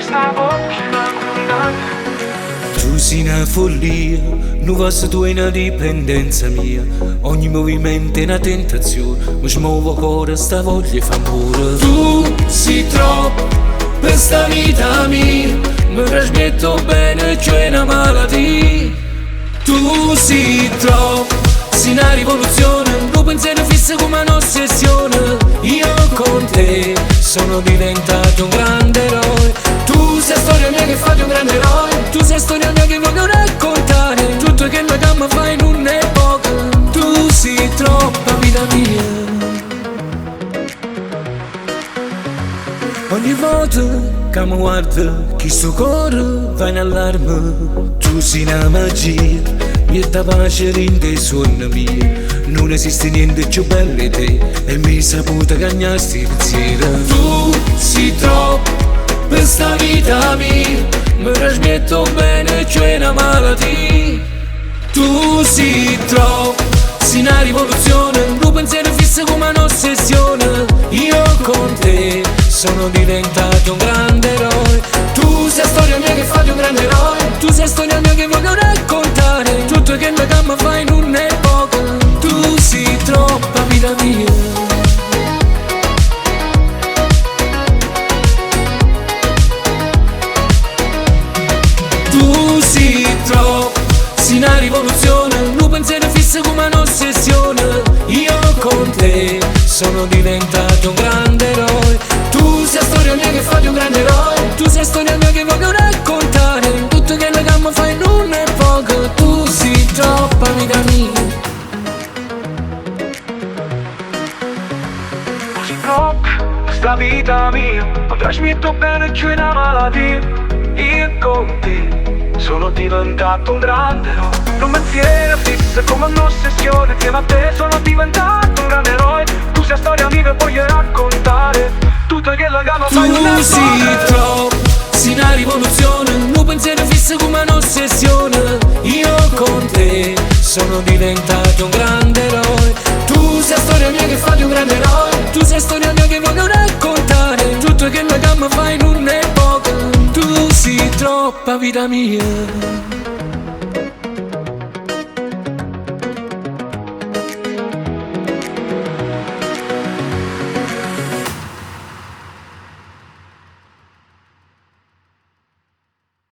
stavo cercando. Tu sei una follia, non vas tu è una dipendenza mia. Ogni movimento è una tentazione, mi smuovo ancora sta voglia fa amore. Tu sei troppo per sta vita mia, mi trasmetto bene, c'è una malattia. Tu sei troppo, sei una rivoluzione, un pensiero fisso come un'ossessione. Io con te sono diventato un grande eroe. Tu sei storia mia che fai un grande eroe. Tu sei storia mia che voglio raccontare. Tutto che la gamma fa in un'epoca. Tu sei troppa vita mia. Ogni volta che mi guarda, chi sto cuore va in allarme. Tu sei una magia, mietta pace rinde suona mia. Non esiste niente più bello di te, e mi saputa cagnarsi pensieri. Tu sei troppo per sta vita mia, mi trasmetto bene, c'è una malattia. Tu sei troppo, sei una rivoluzione, un pensiero fisso come un'ossessione. Io con te sono diventato un grande eroe. Tu sei storia mia che fai un grande eroe. Tu sei storia mia che voglio raccontare. Tutto che la gamma fa in un'epoca. Tu sei troppa vita mia. Tu sei troppo, sei una rivoluzione, un pensiero fisso come un'ossessione. Io con te sono diventato un grande eroe. Tu sei storia mia che fai un grande eroe. Tu sei storia mia che voglio raccontare. Tutto che la gamma fa in un'epoca. Tu sei troppa vita mia. Così troppo, sta vita mia, mi trasmetto bene, c'è una malattia. Io con te sono diventato un grande eroe. Non pensiero fisso come un'ossessione. Insieme a te sono diventato un grande eroe. Tu sei storia mia che voglio raccontare. Tutto che la gamma fa in una Tu sei troppo, sei una rivoluzione, un pensiero fisso come un'ossessione. Io con te sono diventato un grande eroe. Tu sei storia mia che fai un grande eroe. Tu sei storia mia che voglio raccontare. Tutto che la gamma fa in un'epoca. Tu sei troppa vita mia.